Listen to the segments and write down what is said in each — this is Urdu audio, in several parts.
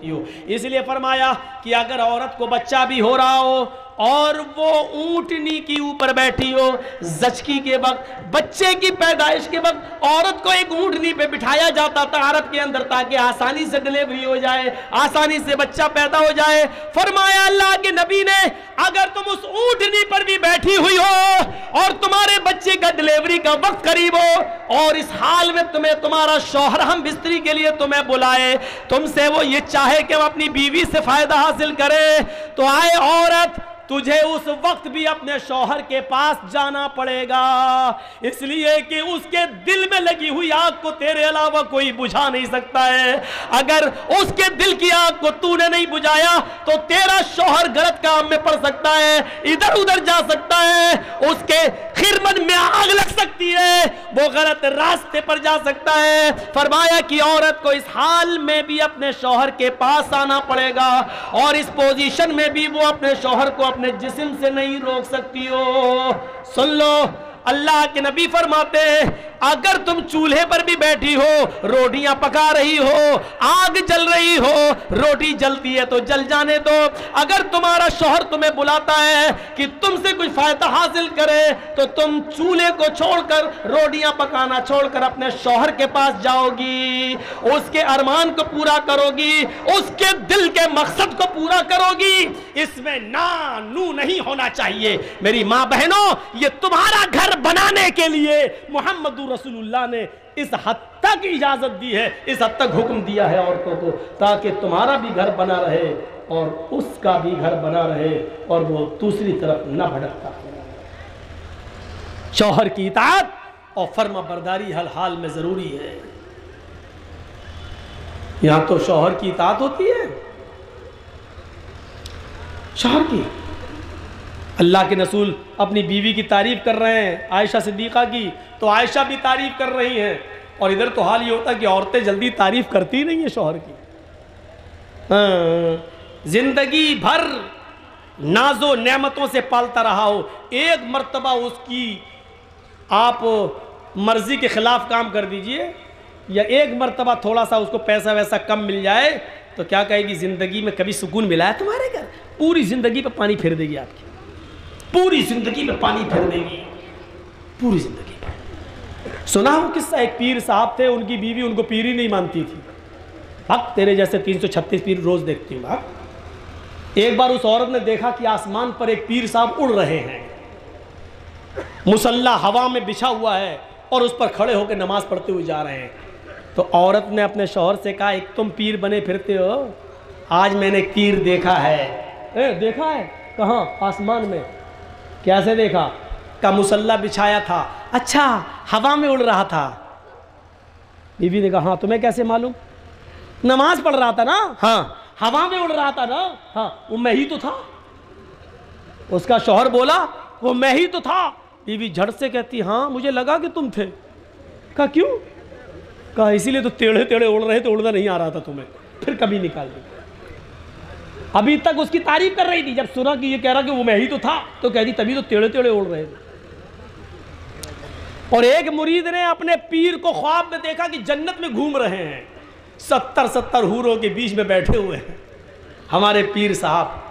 ہوتی ہو. اس لیے فرمایا کہ اگر عورت کو بچہ بھی ہو رہا ہو اور وہ اونٹنی کی اوپر بیٹھی ہو، زچگی کے وقت، بچے کی پیدائش کے وقت عورت کو ایک اونٹنی پہ بٹھایا جاتا تھا عرب کے اندر تاکہ آسانی سے ڈلیوری ہو جائے، آسانی سے بچہ پیدا ہو جائے. فرمایا اللہ کے نبی نے اگر تم اس اونٹنی پر بھی بیٹھی ہوئی ہو اور تمہارے بچے کا ڈلیوری کا وقت قریب ہو اور اس حال میں تمہیں تمہارا شوہر ہم بستری کے لیے تمہیں بلائے، تم سے وہ یہ چاہے کہ وہ اپنی بیوی سے فائدہ حاصل کرے، تو آئے عورت تجھے اس وقت بھی اپنے شوہر کے پاس جانا پڑے گا، اس لیے کہ اس کے دل میں لگی ہوئی آگ کو تیرے علاوہ کوئی بجھا نہیں سکتا ہے. اگر اس کے دل کی آگ کو تو نے نہیں بجھایا تو تیرا شوہر غلط کام میں پڑ سکتا ہے، ادھر ادھر جا سکتا ہے، اس کے خرمن میں آگ لگ سکتی ہے، وہ غلط راستے پر جا سکتا ہے. فرمایا کہ عورت کو اس حال میں بھی اپنے شوہر کے پاس آنا پڑے گا اور اس پوزیشن میں بھی وہ اپنے شوہر کو اپنے جسم سے نہیں روک سکتی ہو. سن لو اللہ کے نبی فرماتے ہیں اگر تم چولہے پر بھی بیٹھی ہو، روٹیاں پکا رہی ہو، آگ جل رہی ہو، روٹی جلتی ہے تو جل جانے دو. اگر تمہارا شوہر تمہیں بلاتا ہے کہ تم سے کچھ فائدہ حاصل کرے تو تم چولہے کو چھوڑ کر، روٹیاں پکانا چھوڑ کر اپنے شوہر کے پاس جاؤ گی، اس کے ارمان کو پورا کرو گی، اس کے دل کے مقصد کو پورا کرو گی. اس میں نو نہیں ہونا چاہیے. میری ماں بہنوں، یہ تمہارا گھر بنانے کے لیے محمد رسول اللہ نے اس حد تک اجازت دی ہے، اس حد تک حکم دیا ہے عورتوں کو، تاکہ تمہارا بھی گھر بنا رہے اور اس کا بھی گھر بنا رہے اور وہ دوسری طرف نہ بھٹکتا. شوہر کی اطاعت اور فرما برداری ہر حال میں ضروری ہے. یہاں تو شوہر کی اطاعت ہوتی ہے، شوہر کی. اللہ کے رسول اپنی بیوی کی تعریف کر رہے ہیں، عائشہ صدیقہ کی، تو عائشہ بھی تعریف کر رہی ہیں. اور ادھر تو حال یہ ہوتا ہے کہ عورتیں جلدی تعریف کرتی نہیں ہیں شوہر کی. زندگی بھر ناز و نعمتوں سے پالتا رہا ہو، ایک مرتبہ اس کی آپ مرضی کے خلاف کام کر دیجئے یا ایک مرتبہ تھوڑا سا اس کو پیسہ ویسا کم مل جائے تو کیا کہے گی زندگی میں کبھی سکون ملا ہے تمہارے گھر؟ پوری زندگی پہ پانی پھیر دے گی، آپ کی پوری زندگی میں پانی پھیر دے گی، پوری زندگی میں. سنا ہو قصہ، ایک پیر صاحب تھے، ان کی بیوی ان کو پیر ہی نہیں مانتی تھی. حق تیرے جیسے 336 پیر روز دیکھتی ہوں. ایک بار اس عورت نے دیکھا کہ آسمان پر ایک پیر صاحب اڑ رہے ہیں، مصلی ہوا میں بچھا ہوا ہے اور اس پر کھڑے ہو کے نماز پڑھتے ہوئے جا رہے ہیں. تو عورت نے اپنے شوہر سے کہا ایک تم پیر بنے پھرتے ہو، آج میں نے پیر دیکھا ہے. دیکھا ہے کہاں؟ آسمان میں. کیسے دیکھا؟ کا مصلی بچھایا تھا. اچھا ہوا میں اڑ رہا تھا. بیوی نے کہا ہاں تمہیں کیسے معلوم؟ نماز پڑھ رہا تھا نا. ہاں ہوا میں اڑ رہا تھا نا. ہاں وہ میں ہی تو تھا. اس کا شوہر بولا وہ میں ہی تو تھا. بیوی جھٹ سے کہتی ہاں مجھے لگا کہ تم تھے. کہا کیوں؟ کہا اسی لیے تو ٹیڑھے ٹیڑھے اڑ رہے تھے، اڑنا نہیں آ رہا تھا تمہیں. پھر کبھی نکال دی. ابھی تک اس کی تعریف کر رہی تھی، جب سنا کہ یہ کہہ رہا کہ وہ میں ہی تو تھا تو کہہ دی تبھی تو ٹیڑھے ٹیڑھے اڑ رہے تھے. اور ایک مرید نے اپنے پیر کو خواب میں دیکھا کہ جنت میں گھوم رہے ہیں، 70 حوروں کے بیچ میں بیٹھے ہوئے ہیں. ہمارے پیر صاحب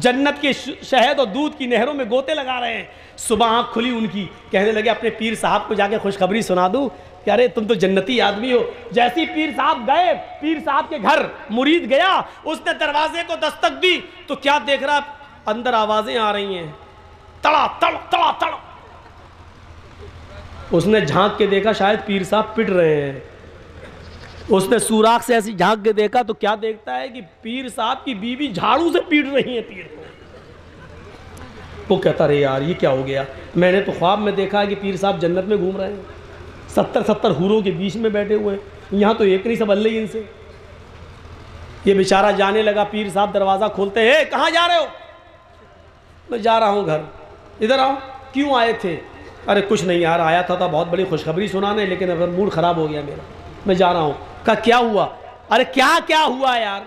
جنت کے شہد اور دودھ کی نہروں میں گوتے لگا رہے ہیں. صبح آنکھ کھلی ان کی، کہنے لگے اپنے پیر صاحب کو جا کے خوشخبری سنا دوں کہ ارے تم تو جنتی آدمی ہو. جیسی پیر صاحب گئے، پیر صاحب کے گھر مرید گیا، اس نے دروازے کو دستک دی تو کیا دیکھ رہا؟ اندر آوازیں آ رہی ہیں، تڑا تڑ تڑا تڑ. اس نے جھانک کے دیکھا شاید پیر صاحب پٹ رہے ہیں. اس نے سوراخ سے ایسی جھانک کے دیکھا تو کیا دیکھتا ہے کہ پیر صاحب کی بیوی جھاڑو سے پیٹ رہی ہیں پیر کو. وہ کہتا رہے یار یہ کیا ہو گیا؟ میں نے تو خواب میں دیکھا ہے کہ پیر صاحب جنت میں گھوم رہے ہیں، 70 حوروں کے بیچ میں بیٹھے ہوئے ہیں، یہاں تو ایک نہیں سب اللہ ہی ان سے. یہ بیچارہ جانے لگا. پیر صاحب دروازہ کھولتے ہیں، کہاں جا رہے ہو؟ میں جا رہا ہوں گھر. ادھر آؤ. کیوں آئے تھے؟ ارے کچھ نہیں یار، آیا تھا بہت بڑی خوشخبری سنانے، لیکن اب موڈ خراب ہو گیا میرا، میں جا رہا ہوں. کہا کیا ہوا؟ ارے کیا ہوا یار؟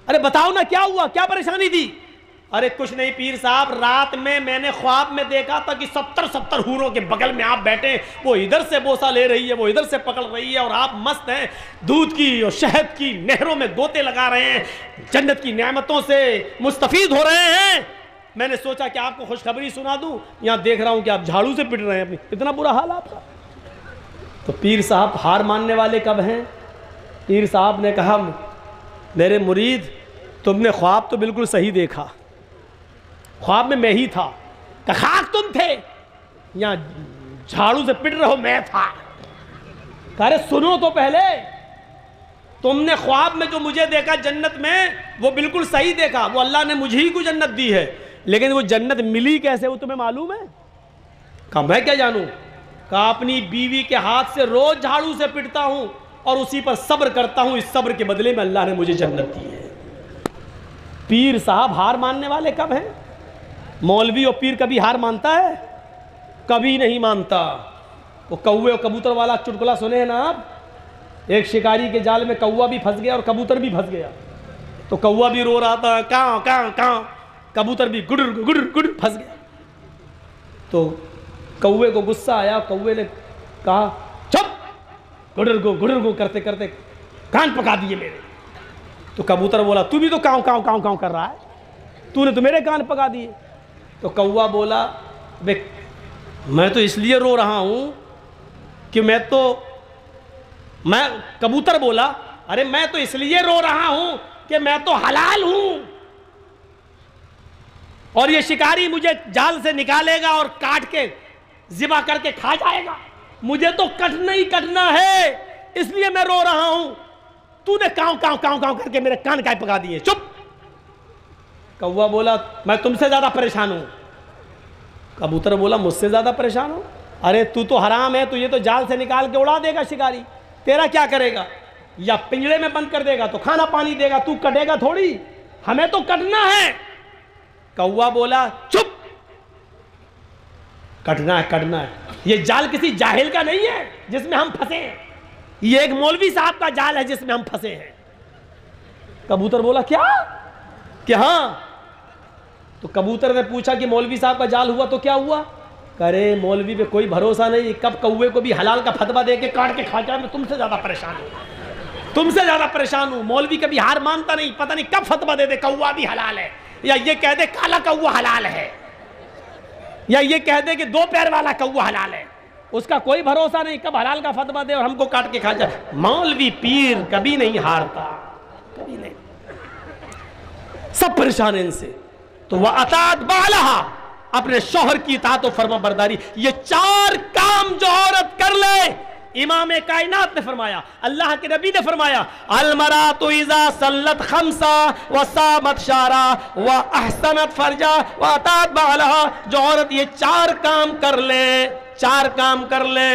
ارے بتاؤ نا کیا ہوا، کیا پریشانی تھی؟ ارے کچھ نہیں پیر صاحب، رات میں میں نے خواب میں دیکھا تھا کہ 70 حوروں کے بغل میں آپ بیٹھے، وہ ادھر سے بوسہ لے رہی ہے، وہ ادھر سے پکڑ رہی ہے، اور آپ مست ہیں، دودھ کی اور شہد کی نہروں میں گوتے لگا رہے ہیں، جنت کی نعمتوں سے مستفید ہو رہے ہیں۔ میں نے سوچا کہ آپ کو خوشخبری سنا دوں، یہاں دیکھ رہا ہوں کہ آپ جھاڑو سے پٹ رہے ہیں، اپنی اتنا برا حال آپ کا۔ تو پیر صاحب ہار ماننے والے کب ہیں؟ پیر صاحب نے کہا میرے مرید تم نے خواب تو بالکل صحیح دیکھا، خواب میں ہی تھا، کہ خاک تم تھے، یہاں جھاڑو سے پٹ رہے ہو میں تھا۔ کہا رہے سنو تو پہلے، تم نے خواب میں جو مجھے دیکھا جنت میں وہ بالکل صحیح دیکھا، وہ اللہ نے مجھے ہی کو جنت دی ہے، لیکن وہ جنت ملی کیسے وہ تمہیں معلوم ہے؟ کہا میں کیا جانوں؟ کہا اپنی بیوی کے ہاتھ سے روز جھاڑو سے پٹتا ہوں اور اسی پر صبر کرتا ہوں، اس صبر کے بدلے میں اللہ نے مجھے جنت دی ہے۔ پیر صاحب ہار ماننے والے کب ہیں؟ مولوی اور پیر کبھی ہار مانتا ہے؟ کبھی نہیں مانتا۔ وہ کوے اور کبوتر والا چٹکلا سنے ہیں نا آپ؟ ایک شکاری کے جال میں کوا بھی پھنس گیا اور کبوتر بھی پھنس گیا، تو کوا بھی رو رہا تھا کاؤں کاؤں کاؤں، کبوتر بھی گڈر گڈر گڈر پھنس گیا۔ تو کوے کو غصہ آیا، کوے نے کہا چپ، گڈر گو کرتے کرتے کان پکا دیے میرے۔ تو کبوتر بولا تو بھی تو کاؤں کاؤں کاؤں کاؤں کر رہا ہے، تو نے تو میرے کان پکا دیے۔ تو کوا بولا میں تو اس لیے رو رہا ہوں کہ میں کبوتر بولا ارے میں تو اس لیے رو رہا ہوں کہ میں تو حلال ہوں، اور یہ شکاری مجھے جال سے نکالے گا اور کاٹ کے ذبح کر کے کھا جائے گا، مجھے تو کٹنا ہی کٹنا ہے، اس لیے میں رو رہا ہوں، تو نے کاؤں کاؤں کاؤں کاؤں کر کے میرے کان کائے پکا دیے، چپ۔ کوا بولا میں تم سے زیادہ پریشان ہوں۔ کبوتر بولا مجھ سے زیادہ پریشان ہوں؟ ارے تو حرام ہے، تو یہ تو جال سے نکال کے اڑا دے گا شکاری، تیرا کیا کرے گا؟ یا پنجرے میں بند کر دے گا تو کھانا پانی دے گا، تو کٹے گا تھوڑی، ہمیں تو کٹنا ہے۔ کوا بولا چپ، کٹنا ہے کٹنا ہے، یہ جال کسی جاہل کا نہیں ہے جس میں ہم پھنسے ہیں، یہ ایک مولوی صاحب کا جال ہے جس میں ہم پھنسے ہیں۔ کبوتر بولا کیا کہ ہاں؟ تو کبوتر نے پوچھا کہ مولوی صاحب کا جال ہوا تو کیا ہوا؟ کرے مولوی پہ کوئی بھروسہ نہیں، کب کوے کو بھی حلال کا فتویٰ دے کے کاٹ کے کھا جائے، میں تم سے زیادہ پریشان ہوں، تم سے زیادہ پریشان ہوں۔ مولوی کبھی ہار مانتا نہیں، پتہ نہیں کب فتویٰ دے دے کوا بھی حلال ہے، یا یہ کہہ دے کالا کوا حلال ہے، یا یہ کہہ دے کہ 2 پیر والا کوا حلال ہے، اس کا کوئی بھروسہ نہیں، کب حلال کا فتویٰ دے اور ہم کو کاٹ کے کھا جائے۔ مولوی پیر کبھی نہیں ہارتا، کبھی نہیں، سب پریشان ہیں ان سے۔ تو وَأَطَاعَتْ بَعْلَهَا، اپنے شوہر کی اطاعت و فرما برداری، یہ 4 کام جو عورت کر لے، امام کائنات نے فرمایا، اللہ کے نبی نے فرمایا الْمَرْأَةُ إِذَا صَلَّتْ خَمْسًا وَصَامَتْ شَهْرًا وَأَحْسَنَتْ فَرْجَهَا وَأَطَاعَتْ بَعْلَهَا، جو عورت یہ 4 کام کر لے، 4 کام کر لے،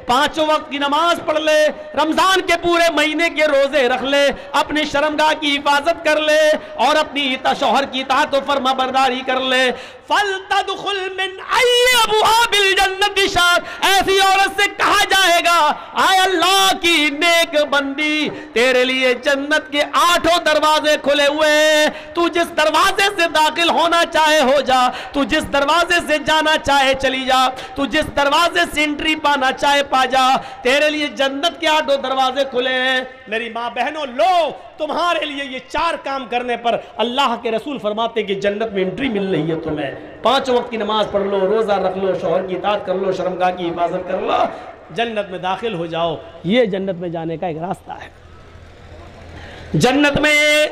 5 وقت کی نماز پڑھ لے، رمضان کے پورے مہینے کے روزے رکھ لے، اپنی شرمگاہ کی حفاظت کر لے، اور اپنی شوہر کی اطاعت و فرما برداری کر لے، فَلْتَدْخُلْ مِنْ أَيِّ أَبْوَابِ الْجَنَّةِ شَاءَتْ، ایسی عورت سے کہا جائے گا آئے اللہ کی نیک بندی، تیرے لیے جنت کے 8 دروازے کھلے ہوئے ہیں، تو جس دروازے سے داخل ہونا چاہے ہو جا، تو جس دروازے سے جانا چاہے چلی جا، تو جس دروازے سے انٹری پانا چاہے پا جا، تیرے لیے جنت کے 8 دروازے کھلے ہیں۔ میری ماں بہنوں، لو تمہارے لیے یہ 4 کام کرنے پر اللہ کے رسول فرماتے کہ جنت میں انٹری مل رہی ہے تمہیں۔ 5 وقت کی نماز پڑھ لو، روزہ رکھ لو، شوہر کی اطاعت کر لو، شرمگاہ کی حفاظت کر لو، جنت میں داخل ہو جاؤ۔ یہ جنت میں جانے کا ایک راستہ ہے۔ جنت میں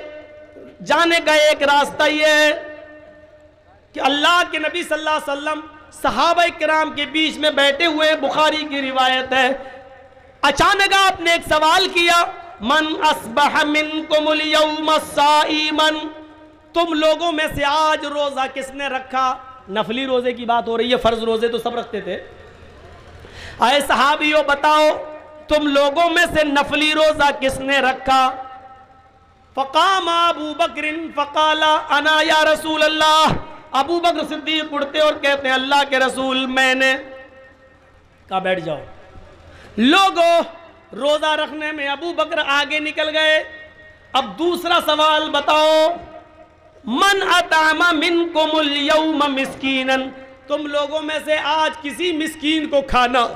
جانے کا ایک راستہ یہ ہے کہ اللہ کے نبی صلی اللہ علیہ وسلم صحابہ کرام کے بیچ میں بیٹھے ہوئے، بخاری کی روایت ہے، اچانک آپ نے ایک سوال کیا، من اصبح منکم اليوم صائما، تم لوگوں میں سے آج روزہ کس نے رکھا؟ نفلی روزے کی بات ہو رہی ہے، فرض روزے تو سب رکھتے تھے۔ اے صحابیوں بتاؤ تم لوگوں میں سے نفلی روزہ کس نے رکھا؟ فقام ابو بکر فقال انا یا رسول اللہ، ابو بکر صدیق اٹھتے اور کہتے ہیں اللہ کے رسول میں نے۔ کہا بیٹھ جاؤ۔ لوگوں روزہ رکھنے میں ابو بکر آگے نکل گئے۔ اب دوسرا سوال بتاؤ، من اطعم منکم الیوم مسکینا، تم لوگوں میں سے آج کسی مسکین کو کھانا،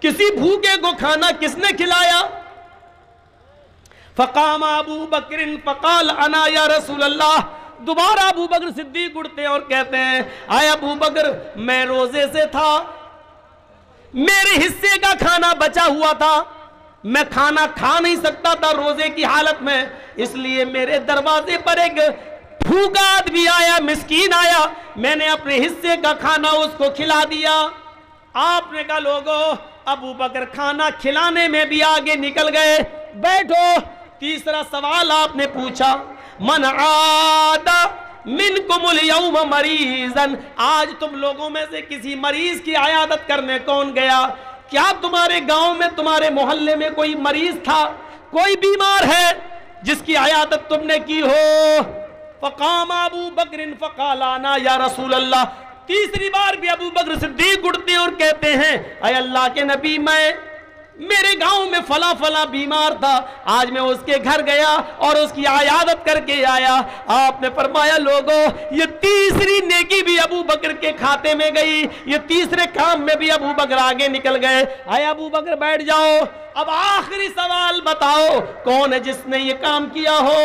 کسی بھوکے کو کھانا کس نے کھلایا؟ فقام ابو بکر فقال انا یا رسول اللہ، دوبارہ ابو بکر صدیق اٹھتے اور کہتے ہیں آئے ابو بکر میں روزے سے تھا، میرے حصے کا کھانا بچا ہوا تھا، میں کھانا کھا نہیں سکتا تھا روزے کی حالت میں، اس لیے میرے دروازے پر ایک بھوکا آدمی آیا، مسکین آیا، میں نے اپنے حصے کا کھانا اس کو کھلا دیا۔ آپ نے کہا لوگو، ابو بکر کھانا کھلانے میں بھی آگے نکل گئے۔ بیٹھو، تیسرا سوال آپ نے پوچھا، من عاد منکم الیوم مریضا، آج تم لوگوں میں سے کسی مریض کی عیادت کرنے کون گیا؟ کیا تمہارے گاؤں میں، تمہارے محلے میں کوئی مریض تھا، کوئی بیمار ہے جس کی عیادت تم نے کی ہو؟ فقام ابو بکر فقال انا یا رسول اللہ، تیسری بار بھی ابو بکر صدیق اٹھتے اور کہتے ہیں اے اللہ کے نبی، میرے گاؤں میں فلاں فلاں بیمار تھا، آج میں اس کے گھر گیا اور اس کی عیادت کر کے آیا۔ آپ نے فرمایا لوگو، یہ تیسری نیکی بھی ابو بکر کے کھاتے میں گئی، یہ تیسرے کام میں بھی ابو بکر آگے نکل گئے۔ آئے ابو بکر بیٹھ جاؤ، اب آخری سوال بتاؤ، کون ہے جس نے یہ کام کیا ہو؟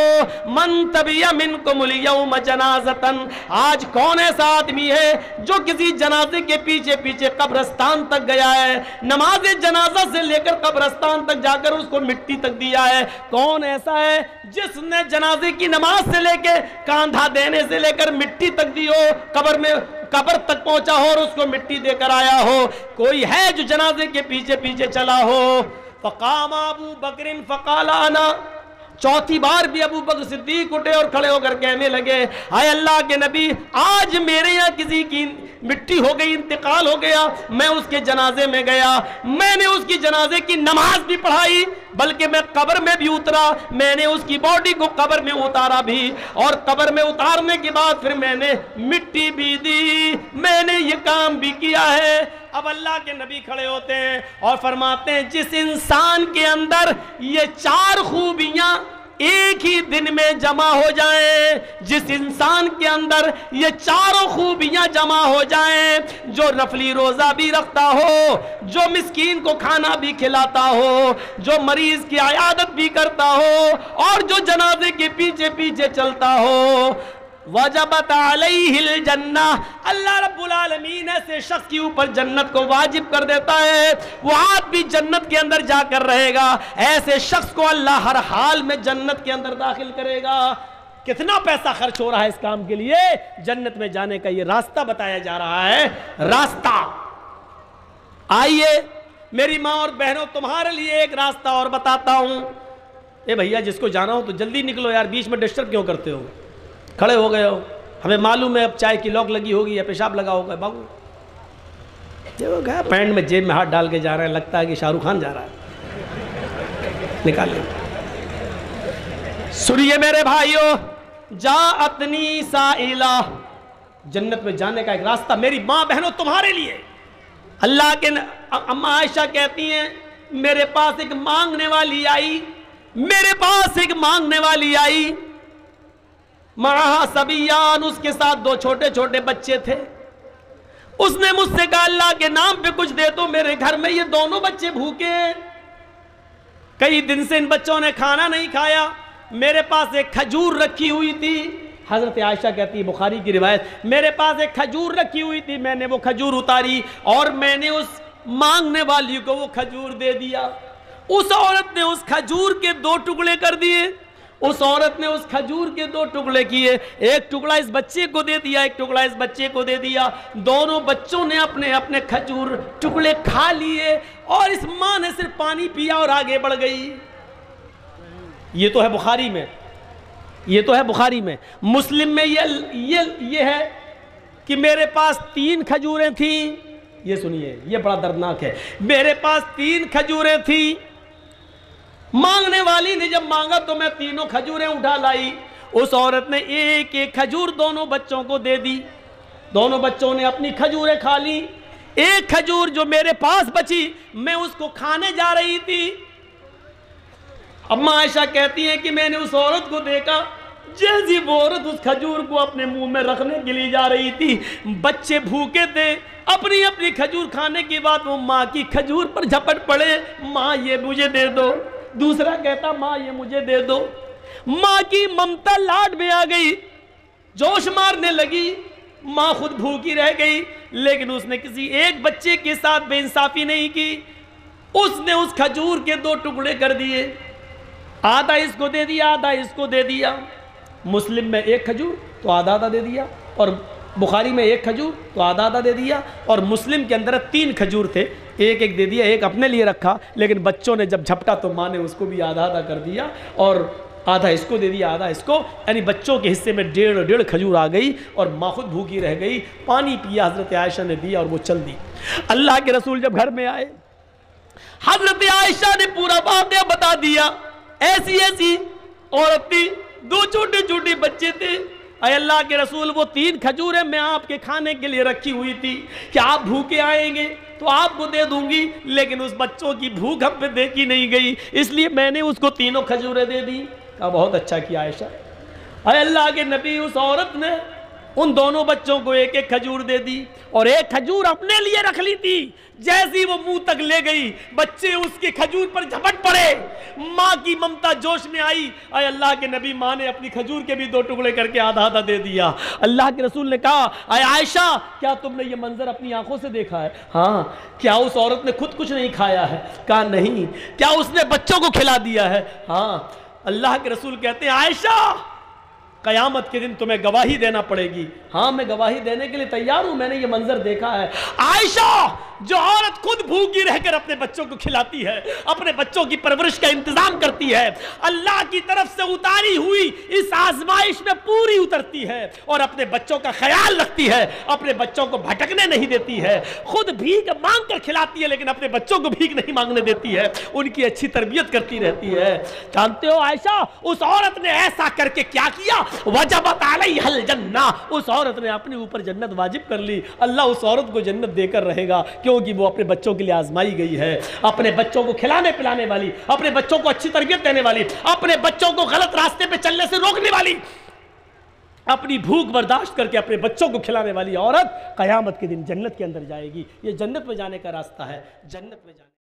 من تبی منکم الیوم جنازتن، آج کون ایسا آدمی ہے جو کسی جنازے کے پیچھے پیچھے قبرستان تک گیا ہے، نماز جنازہ سے لے کر قبرستان تک جا کر اس کو مٹی تک دیا ہے؟ کون ایسا ہے جس نے جنازے کی نماز سے لے کے کاندھا دینے سے لے کر مٹی تک دی ہو، قبر تک پہنچا ہو اور اس کو مٹی دے کر آیا ہو؟ کوئی ہے جو جنازے کے پیچھے پیچھے چلا ہو؟ فقام ابو بکر فقال انا، چوتھی بار بھی ابو بکر صدیق اٹھے اور کھڑے ہو کر کہنے لگے اے اللہ کے نبی، آج میرے یہاں کسی کی مٹی ہو گئی، انتقال ہو گیا، میں اس کے جنازے میں گیا، میں نے اس کی جنازے کی نماز بھی پڑھائی، بلکہ میں قبر میں بھی اترا، میں نے اس کی باڈی کو قبر میں اتارا بھی، اور قبر میں اتارنے کے بعد پھر میں نے مٹی بھی دی، میں نے یہ کام بھی کیا ہے۔ اب اللہ کے نبی کھڑے ہوتے ہیں اور فرماتے ہیں جس انسان کے اندر یہ چار خوبیاں ایک ہی دن میں جمع ہو جائیں، جس انسان کے اندر یہ چاروں خوبیاں جمع ہو جائیں، جو نفلی روزہ بھی رکھتا ہو، جو مسکین کو کھانا بھی کھلاتا ہو، جو مریض کی عیادت بھی کرتا ہو، اور جو جنازے کے پیچھے پیچھے چلتا ہو، وجبت علیہ الجنہ، اللہ رب العالمین ایسے شخص کے اوپر جنت کو واجب کر دیتا ہے، وہ آدمی جنت کے اندر جا کر رہے گا، ایسے شخص کو اللہ ہر حال میں جنت کے اندر داخل کرے گا۔ کتنا پیسہ خرچ ہو رہا ہے اس کام کے لیے؟ جنت میں جانے کا یہ راستہ بتایا جا رہا ہے، راستہ۔ آئیے میری ماں اور بہنوں، تمہارے لیے ایک راستہ اور بتاتا ہوں۔ اے بھیا، جس کو جانا ہو تو جلدی نکلو یار، بیچ میں ڈسٹرب کیوں کرتے ہو؟ کھڑے ہو گئے ہو، ہمیں معلوم ہے اب چائے کی لوک لگی ہوگی یا پیشاب لگا ہوگا۔ بابو پینٹ میں جیب میں ہاتھ ڈال کے جا رہے ہیں، لگتا ہے کہ شاہ رخ خان جا رہا ہے، نکال لیں۔ سنیے میرے بھائیو، جاءتنی سائلہ، جنت میں جانے کا ایک راستہ میری ماں بہنوں تمہارے لیے۔ اللہ کے اماں عائشہ کہتی ہیں میرے پاس ایک مانگنے والی آئی، میرے پاس ایک مانگنے والی آئی، معہا صبیان، اس کے ساتھ دو چھوٹے چھوٹے بچے تھے۔ اس نے مجھ سے کہا اللہ کے نام پہ کچھ دے تو، میرے گھر میں یہ دونوں بچے بھوکے ہیں، کئی دن سے ان بچوں نے کھانا نہیں کھایا، میرے پاس ایک کھجور رکھی ہوئی تھی۔ حضرت عائشہ کہتی ہے، بخاری کی روایت، میرے پاس ایک کھجور رکھی ہوئی تھی، میں نے وہ کھجور اتاری اور میں نے اس مانگنے والی کو وہ کھجور دے دیا۔ اس عورت نے اس کھجور کے دو ٹکڑے کر دیے، اس عورت نے اس کھجور کے دو ٹکڑے کیے، ایک ٹکڑا اس بچے کو دے دیا، ایک ٹکڑا اس بچے کو دے دیا، دونوں بچوں نے اپنے اپنے کھجور ٹکڑے کھا لیے، اور اس ماں نے صرف پانی پیا اور آگے بڑھ گئی۔ یہ تو ہے بخاری میں، یہ تو ہے بخاری میں۔ مسلم میں یہ ہے کہ میرے پاس 3 کھجوریں تھیں، یہ سنیے، یہ بڑا دردناک ہے، میرے پاس 3 کھجوریں تھیں، مانگنے والی نے جب مانگا تو میں تینوں کھجوریں اٹھا لائی، اس عورت نے ایک ایک کھجور دونوں بچوں کو دے دی، دونوں بچوں نے اپنی کھجوریں کھا لی، ایک کھجور جو میرے پاس بچی میں اس کو کھانے جا رہی تھی۔ اماں عائشہ کہتی ہیں کہ میں نے اس عورت کو دیکھا، جیسی وہ عورت اس کھجور کو اپنے منہ میں رکھنے کے لیے جا رہی تھی، بچے بھوکے تھے، اپنی اپنی کھجور کھانے کے بعد وہ ماں کی کھجور پر جھپٹ پڑے، ماں یہ مجھے دے دو، دوسرا کہتا ماں یہ مجھے دے دو۔ ماں کی ممتا لاڈ میں آ گئی، جوش مارنے لگی، ماں خود بھوکی رہ گئی، لیکن اس نے کسی ایک بچے کے ساتھ بے انصافی نہیں کی، اس نے اس کھجور کے 2 ٹکڑے کر دیے، آدھا اس کو دے دیا، آدھا اس کو دے دیا۔ مسلم میں 1 کھجور تو آدھا آدھا دے دیا، اور بخاری میں 1 کھجور تو آدھا آدھا دے دیا، اور مسلم کے اندر 3 کھجور تھے، 1 دے دیا، 1 اپنے لیے رکھا، لیکن بچوں نے جب جھپٹا تو ماں نے اس کو بھی آدھا آدھا کر دیا، اور آدھا اس کو دے دیا، آدھا اس کو، یعنی بچوں کے حصے میں 1.5 کھجور آ گئی، اور ماں خود بھوکی رہ گئی، پانی پیا حضرت عائشہ نے دیا اور وہ چل دی۔ اللہ کے رسول جب گھر میں آئے، حضرت عائشہ نے پورا واقعہ بتا دیا، ایسی ایسی عورت تھی، 2 چھوٹے چھوٹے بچے تھے، اے اللہ کے رسول وہ 3 کھجوریں میں آپ کے کھانے کے لیے رکھی ہوئی تھی، کہ آپ بھوکے آئیں گے تو آپ کو دے دوں گی، لیکن اس بچوں کی بھوک ہم پہ دیکھی نہیں گئی، اس لیے میں نے اس کو 3 کھجوریں دے دی۔ کہا بہت اچھا کیا عائشہ۔ اے اللہ کے نبی، اس عورت نے ان دونوں بچوں کو 1 کھجور دے دی، اور 1 کھجور اپنے لیے رکھ لی تھی، جیسی وہ منہ تک لے گئی بچے اس کے کھجور پر جھپٹ پڑے، ماں کی ممتا جوش میں آئی، اے اللہ کے نبی ماں نے اپنی کھجور کے بھی 2 ٹکڑے کر کے آدھا آدھا دے دیا۔ اللہ کے رسول نے کہا اے عائشہ کیا تم نے یہ منظر اپنی آنکھوں سے دیکھا ہے؟ ہاں۔ کیا اس عورت نے خود کچھ نہیں کھایا ہے؟ کہا نہیں۔ کیا اس نے بچوں کو کھلا دیا ہے؟ ہاں۔ اللہ کے رسول کہتے ہیں عائشہ قیامت کے دن تمہیں گواہی دینا پڑے گی۔ ہاں میں گواہی دینے کے لیے تیار ہوں، میں نے یہ منظر دیکھا ہے۔ عائشہ جو عورت خود بھوکی رہ کر اپنے بچوں کو کھلاتی ہے، اپنے بچوں کی پرورش کا انتظام کرتی ہے، اللہ کی طرف سے اتاری ہوئی اس آزمائش میں پوری اترتی ہے، اور اپنے بچوں کا خیال رکھتی ہے، اپنے بچوں کو بھٹکنے نہیں دیتی ہے، خود بھیک مانگ کر کھلاتی ہے لیکن اپنے بچوں کو بھیک نہیں مانگنے دیتی ہے، ان کی اچھی تربیت کرتی رہتی ہے۔ جانتے ہو عائشہ اس عورت نے ایسا کر کے کیا کیا؟ وجبت علیہ الجنہ، اس عورت نے اپنے اوپر جنت واجب کر لی۔ اللہ اس عورت کو جنت دے کر رہے گا، کیونکہ وہ اپنے بچوں کے لیے آزمائی گئی ہے، اپنے بچوں کو کھلانے پلانے والی، اپنے بچوں کو اچھی تربیت دینے والی، اپنے بچوں کو غلط راستے پہ چلنے سے روکنے والی، اپنی بھوک برداشت کر کے اپنے بچوں کو کھلانے والی عورت قیامت کے دن جنت کے اندر جائے گی۔ یہ جنت میں جانے کا راستہ ہے، جنت میں جانے